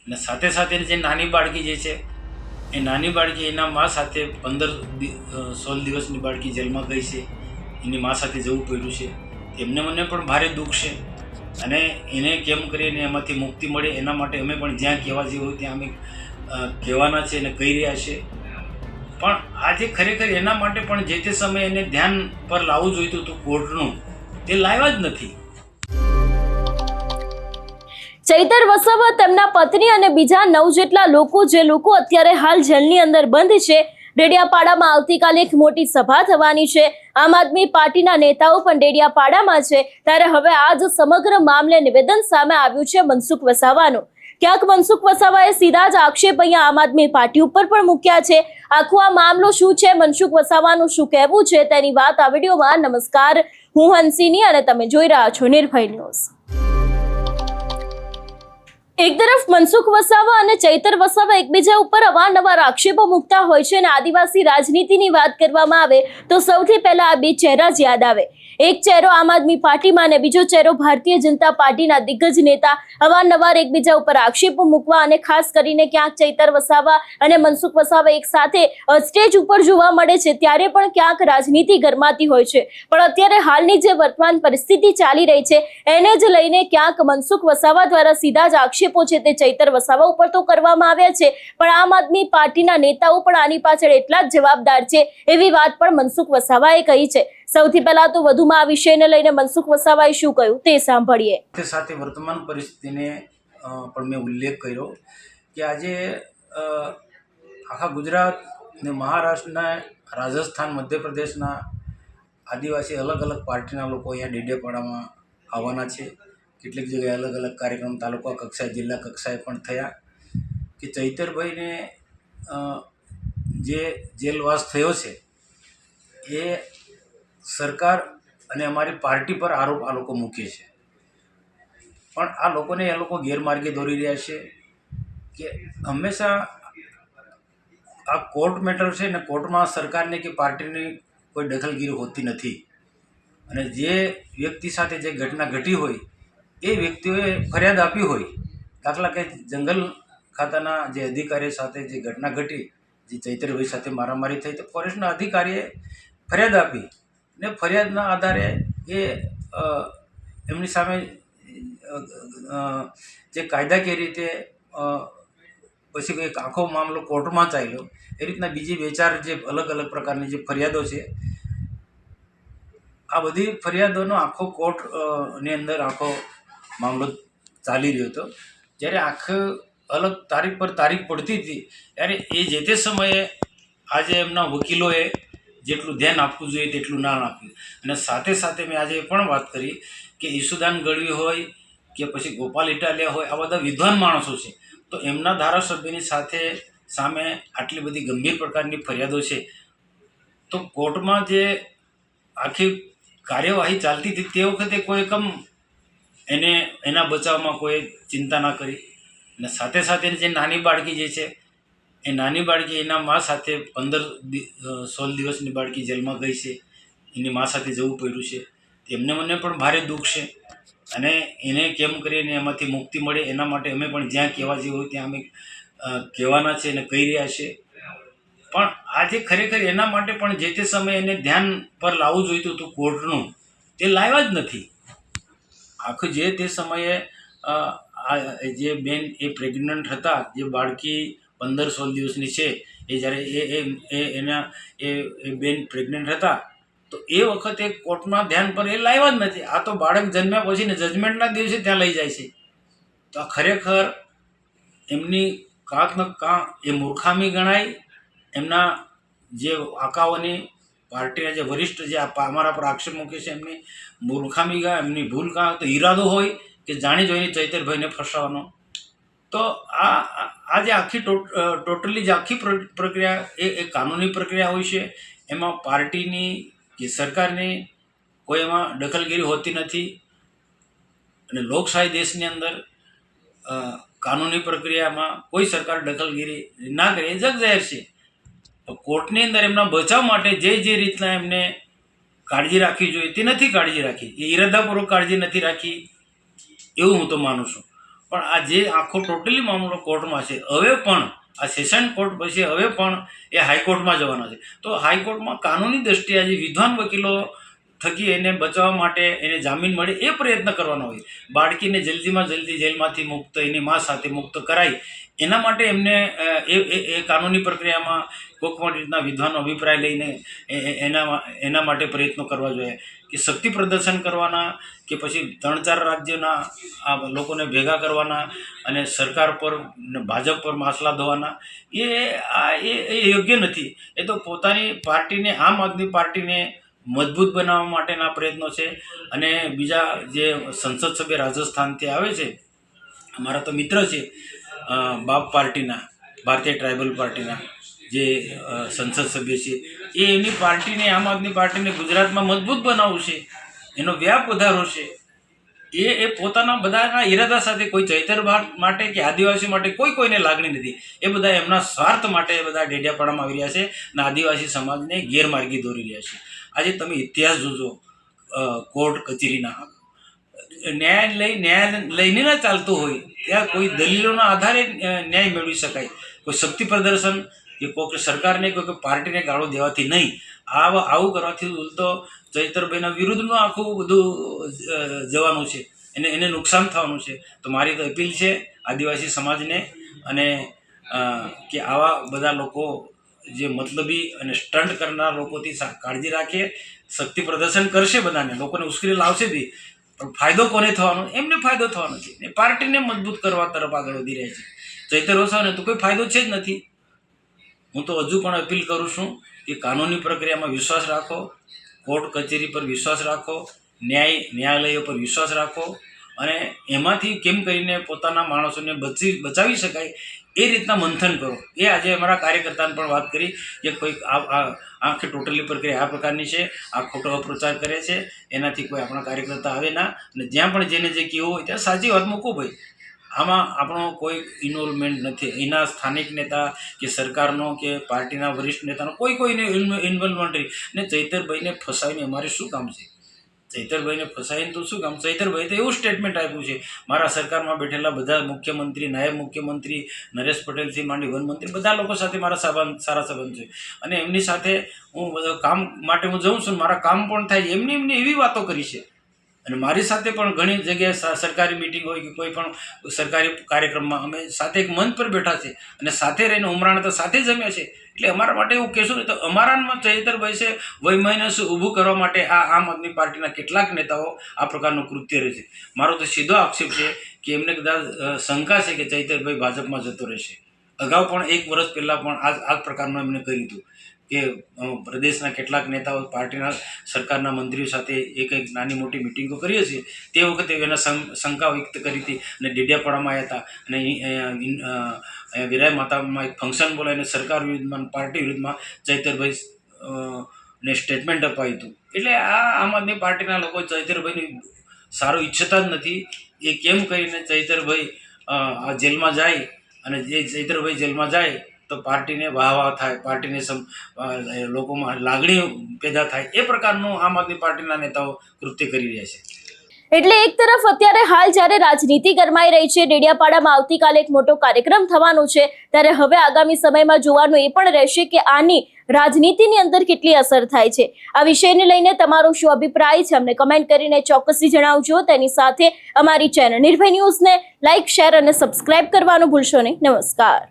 અને સાથે સાથે જે નાની બાળકી જે છે એ નાની બાળકી એના મા સાથે 16 દિવસની બાળકી જેલમાં ગઈ છે, એની મા સાથે જવું પડ્યું છે. એમને મને પણ ભારે દુઃખ છે અને એને કેમ કરીને એમાંથી મુક્તિ મળે એના માટે અમે પણ જ્યાં કહેવા જેવું હોય ત્યાં અમે કહેવાના છે અને કહી રહ્યા છે. પણ આજે ખરેખર એના માટે પણ જે તે સમયે એને ધ્યાન પર લાવવું જોઈતું હતું કોર્ટનું, તે લાવ્યા જ નથી. ચૈતર વસાવા, તેમના પત્ની અને બીજા 9 જેટલા લોકો અત્યારે હાલ જેલની અંદર બંધ છે. ડેડિયાપાડામાં આવતીકાલે એક મોટી સભા થવાની છે. આમ આદમી પાર્ટીના નેતાઓ પણ ડેડિયાપાડામાં છે. ત્યારે હવે આ જ સમગ્ર મામલે નિવેદન સામે આવ્યું છે મનસુખ વસાવાનું. ક્યાંક મનસુખ વસાવાએ સીધા જ આક્ષેપ અહીંયા આમ આદમી પાર્ટી ઉપર પણ મૂક્યા છે. આખો આ મામલો શું છે, મનસુખ વસાવાનું શું કહેવું છે, તેની વાત આ વિડીયોમાં. નમસ્કાર, હું હંસિની અને તમે જોઈ રહ્યા છો નિર્ભય ન્યૂઝ. એક તરફ મનસુખ વસાવા અને ચૈતર વસાવા એકબીજા ઉપર અવારનવાર આક્ષેપો મૂકતા હોય છે અને આદિવાસી રાજનીતિની વાત કરવામાં આવે તો સૌથી પહેલા આ બે ચહેરા જ યાદ આવે. એક ચહેરો આમ આદમી પાર્ટીમાં અને બીજો ચહેરો ભારતીય જનતા પાર્ટીના દિગ્ગજ નેતા. અવારનવાર એકબીજા ઉપર આક્ષેપો મૂકવા અને ખાસ કરીને ક્યાંક ચૈતર વસાવા અને મનસુખ વસાવા એક સાથે સ્ટેજ ઉપર જોવા મળે છે ત્યારે પણ ક્યાંક રાજનીતિ ગરમાતી હોય છે. પણ અત્યારે હાલની જે વર્તમાન પરિસ્થિતિ ચાલી રહી છે એને જ લઈને ક્યાંક મનસુખ વસાવા દ્વારા સીધા જ આક્ષેપો છે તે ચૈતર વસાવા ઉપર તો કરવામાં આવ્યા છે, પણ આમ આદમી પાર્ટીના નેતાઓ પણ આની પાછળ એટલા જ જવાબદાર છે એવી વાત પણ મનસુખ વસાવાએ કહી છે. સૌથી પહેલા તો વધુમાં આ વિષયને લઈને મનસુખ વસાવાએ શું કહ્યું તે સાંભળીએ. સાથે વર્તમાન પરિસ્થિતિને પણ મેં ઉલ્લેખ કર્યો કે આજે આખા ગુજરાત ને મહારાષ્ટ્રના, રાજસ્થાન, મધ્યપ્રદેશના આદિવાસી અલગ અલગ પાર્ટીના લોકો અહીંયા ડેડિયાપાડામાં આવવાના છે. કેટલીક જગ્યાએ અલગ અલગ કાર્યક્રમ તાલુકા કક્ષાએ, જિલ્લા કક્ષાએ પણ થયા કે ચૈતરભાઈને જે જેલવાસ થયો છે એ સરકાર અને અમારી પાર્ટી પર આરોપ આ લોકો મૂકે છે. પણ આ લોકોને એ લોકો ગેરમાર્ગે દોરી રહ્યા છે કે હંમેશા આ કોર્ટ મેટર છે ને કોર્ટમાં સરકારની કે પાર્ટીની કોઈ દખલગીરી હોતી નથી. અને જે વ્યક્તિ સાથે જે ઘટના ઘટી હોય એ વ્યક્તિઓએ ફરિયાદ આપી હોય, દાખલા કે જંગલ ખાતાના જે અધિકારી સાથે જે ઘટના ઘટી, જે ચૈતરભાઈ સાથે મારામારી થઈ, તો ફોરેસ્ટના અધિકારીએ ફરિયાદ આપી ને ફરિયાદના આધારે એ એમની સામે જે કાયદાકીય રીતે પછી એક આખો મામલો કોર્ટમાં ચાલ્યો. એ રીતના બીજી 2-4 જે અલગ અલગ પ્રકારની જે ફરિયાદો છે, આ બધી ફરિયાદોનો આખો કોર્ટની અંદર આખો મામલો ચાલી રહ્યો હતો. જ્યારે આખો અલગ તારીખ પર તારીખ પડતી હતી ત્યારે એ જે તે સમયે આજે એમના વકીલોએ જેટલું ધ્યાન આપવું જોઈએ તેટલું ના આપ્યું. અને સાથે સાથે મેં આજે એ પણ વાત કરી કે ઈશુદાન ગઢવી હોય કે પછી ગોપાલ ઇટાલિયા હોય, આ બધા વિદ્વાન માણસો છે, તો એમના ધારાસભ્યની સામે આટલી બધી ગંભીર પ્રકારની ફરિયાદો છે, તો કોર્ટમાં જે આખી કાર્યવાહી ચાલતી હતી તે વખતે કોઈ એના બચાવમાં કોઈ ચિંતા ના કરી. અને સાથે સાથે જે નાની બાળકી જે છે એ નાની બાળકી એના મા સાથે 16 દિવસની બાળકી જેલમાં ગઈ છે, એની મા સાથે જવું પડ્યું છે. એમને મને પણ ભારે દુઃખ છે અને એને કેમ કરીને એમાંથી મુક્તિ મળે એના માટે અમે પણ જ્યાં કહેવા જેવું હોય ત્યાં અમે કહેવાના છે અને કહી રહ્યા છે. પણ આજે ખરેખર એના માટે પણ જે તે સમયે એને ધ્યાન પર લાવવું જોઈતું હતું કોર્ટનું, તે લાવ્યા જ નથી. આખું જે તે સમયે જે બેન એ પ્રેગ્નન્ટ હતા, જે બાળકી 15-16 દિવસની છે, એ જ્યારે એ બેન પ્રેગ્નન્ટ હતા તો એ વખતે કોર્ટના ધ્યાન પર એ લાવ્યા જ નથી. આ તો બાળક જન્મ્યા પછી ને જજમેન્ટના દિવસે ત્યાં લઈ જાય છે. તો આ ખરેખર એમની કાંક ને કાંક એ મૂર્ખામી ગણાય. એમના જે આકાઓની પાર્ટીના જે વરિષ્ઠ જે અમારા પર આક્ષેપ મૂકે છે એમની મૂર્ખામી ગણાય, એમની ભૂલ કાં તો ઈરાદો હોય કે જાણી જોઈને ચૈતરભાઈને ફસાવવાનો. તો આ જે આખી ટોટલી જે આખી પ્રક્રિયા એ કાનૂની પ્રક્રિયા હોય છે. એમાં પાર્ટીની કે સરકારની કોઈ એમાં દખલગીરી હોતી નથી. અને લોકશાહી દેશની અંદર કાનૂની પ્રક્રિયામાં કોઈ સરકાર દખલગીરી ના કરે એ જગજાહેર છે. તો કોર્ટની અંદર એમના બચાવ માટે જે રીતના એમને કાળજી રાખવી જોઈએ તે નથી કાળજી રાખી, એ ઈરાદાપૂર્વક કાળજી નથી રાખી એવું હું તો માનું છું. પણ આ જે આખો ટોટલી મામલો કોર્ટમાં છે. હવે પણ આ સેશન કોર્ટ પછી હવે પણ એ હાઈકોર્ટમાં જવાનો છે. તો હાઈકોર્ટમાં કાનૂની દ્રષ્ટિએ આજે વિદ્વાન વકીલો થકી એને બચાવવા માટે એને જામીન મળે એ પ્રયત્ન કરવાનો હોય. બાળકીને જલ્દીમાં જલ્દી જેલમાંથી મુક્ત એની મા સાથે મુક્ત કરાય એના માટે એમને એ કાનૂની પ્રક્રિયામાં કોઈક પણ રીતના વિદ્વાનો અભિપ્રાય લઈને એના માટે પ્રયત્નો કરવા જોઈએ કે શક્તિ પ્રદર્શન કરવાના કે પછી 3-4 રાજ્યોના આ લોકોને ભેગા કરવાના અને સરકાર પર ભાજપ પર માસલા ધોવાના એ યોગ્ય નથી. એ તો પોતાની પાર્ટીને આમ આદમી પાર્ટીને મજબૂત બનાવવા માટેના પ્રયત્નો છે. અને બીજા જે સંસદ સભ્ય રાજસ્થાનથી આવે છે, અમારા તો મિત્ર છે બાપ પાર્ટીના, ભારતીય ટ્રાઇબલ પાર્ટીના જે સંસદ સભ્ય છે, એ એની પાર્ટીને આમ આદમી પાર્ટીને ગુજરાતમાં મજબૂત બનાવવું છે, એનો વ્યાપ વધારો છે. એ પોતાના બધાના ઈરાદા સાથે કોઈ ચૈતર માટે કે આદિવાસી માટે કોઈને લાગણી નથી. એ બધા એમના સ્વાર્થ માટે બધા ડેડિયાપાડામાં આવી રહ્યા છે અને આદિવાસી સમાજને ગેરમાર્ગે દોરી રહ્યા છે. આજે તમે ઇતિહાસ જોજો કોર્ટ કચેરીના, ન્યાય લઈને ના ચાલતો હોય ત્યાં કોઈ દલીલોના આધારે ન્યાય મેળવી શકાય. કોઈ શક્તિ પ્રદર્શન કે કોઈ સરકારને કોઈ પાર્ટીને ગાળો દેવાથી નહીં. આવું કરવાથી ઉલટો ચૈતરભાઈના વિરુદ્ધનું આખું બધું જવાનું છે, એને નુકસાન થવાનું છે. તો મારી તો અપીલ છે આદિવાસી સમાજને અને કે આવા બધા લોકો જે મતલબી અને સ્ટન્ટ કરનાર લોકોથી કાળજી રાખીએ. શક્તિ પ્રદર્શન કરશે, બધાને લોકોને ઉશ્કેરી લાવશે બી, પણ ફાયદો કોને થવાનો? એમને ફાયદો થવાનો છે. એ પાર્ટીને મજબૂત કરવા તરફ આગળ વધી રહ્યા છે. ચૈતર વસાવાને તો કોઈ ફાયદો છે જ નથી. હું તો હજુ પણ અપીલ કરું છું કે કાનૂની પ્રક્રિયામાં વિશ્વાસ રાખો, કોર્ટ કચેરી પર વિશ્વાસ રાખો, ન્યાયાલયો પર વિશ્વાસ રાખો અને એમાંથી કેમ કરીને પોતાના માણસોને બચાવી શકાય એ રીતના મંથન કરો. એ આજે અમારા કાર્યકર્તાને પણ વાત કરી કે કોઈક આખી ટોટલી પ્રક્રિયા આ પ્રકારની છે, આ ખોટો અપપ્રચાર કરે છે, એનાથી કોઈ આપણા કાર્યકર્તા આવે ના. અને જ્યાં પણ જેને જે કહેવું હોય ત્યાં સાચી વાત મૂકો ભાઈ. આમાં આપણો કોઈ ઇન્વોલ્વમેન્ટ નથી. એના સ્થાનિક નેતા કે સરકારનો કે પાર્ટીના વરિષ્ઠ નેતાનો કોઈને ઇન્વોલ્વમેન્ટ નહીં. ને ચૈતરભાઈને ફસાવીને અમારે શું કામ છે? ચૈતરભાઈને ફસાવીને તો શું કામ? ચૈતરભાઈ તો એવું સ્ટેટમેન્ટ આપ્યું છે, મારા સરકારમાં બેઠેલા બધા મુખ્યમંત્રી, નાયબ મુખ્યમંત્રી, નરેશ પટેલથી માંડી વનમંત્રી, બધા લોકો સાથે મારા સારા સંબંધ છે અને એમની સાથે હું બધા કામ માટે હું જઉં છું, મારા કામ પણ થાય. એમની એવી વાતો કરી છે. અને મારી સાથે પણ ઘણી જગ્યાએ સરકારી મિટિંગ હોય કે કોઈ પણ સરકારી કાર્યક્રમમાં અમે સાથે એક મંચ પર બેઠા છે અને સાથે રહીને ઉમરાણ તો સાથે જમ્યા છે. એટલે અમારા માટે એવું કહેશું ને તો અમારામાં ચૈતરભાઈ છે વૈમનસ્ય ઊભું કરવા માટે આ આમ આદમી પાર્ટીના કેટલાક નેતાઓ આ પ્રકારનું કૃત્ય રહે છે. મારો તો સીધો આક્ષેપ છે કે એમને કદાચ શંકા છે કે ચૈતરભાઈ ભાજપમાં જતો રહેશે. અગાઉ પણ 1 વર્ષ પહેલાં પણ આ પ્રકારનું એમને કર્યું હતું કે પ્રદેશના કેટલાક નેતાઓ પાર્ટીના સરકારના મંત્રીઓ સાથે એક નાની મોટી મિટિંગો કરીએ છીએ. તે વખતે એના શંકા વ્યક્ત કરી હતી અને ડેડિયાપાડામાં આવ્યા હતા અને વિરાય માતામાં એક ફંક્શન બોલાવીને સરકાર વિરુદ્ધમાં, પાર્ટી વિરુદ્ધમાં ચૈતરભાઈ ને સ્ટેટમેન્ટ અપાયું હતું. એટલે આ આમ આદમી પાર્ટીના લોકો ચૈતરભાઈની સારું ઈચ્છતા જ નથી. એ કેમ કરીને ચૈતરભાઈ જેલમાં જાય અને જે ચૈતરભાઈ જેલમાં જાય તો પાર્ટીને વાહ થાય, પાર્ટીને લોકોમાં લાગણી પેદા થાય, એ પ્રકારનું આમ આદમી પાર્ટીના નેતાઓ કૃત્ય કરી રહ્યા છે. એટલે એક તરફ અત્યારે હાલ જ્યારે રાજનીતિ ગરમાઈ રહી છે, ડેડિયાપાડામાં આવતીકાલે એક મોટો કાર્યક્રમ થવાનો છે, ત્યારે હવે આગામી સમયમાં જોવાનું એ પણ રહેશે કે આની રાજનીતિની અંદર કેટલી અસર થાય છે. આ વિષયને લઈને તમારો શું અભિપ્રાય છે અમને કમેન્ટ કરીને ચોક્કસથી જણાવજો. તેની સાથે અમારી ચેનલ નિર્ભય ન્યૂઝને લાઇક, શેર અને સબસ્ક્રાઇબ કરવાનું ભૂલશો નહીં. નમસ્કાર.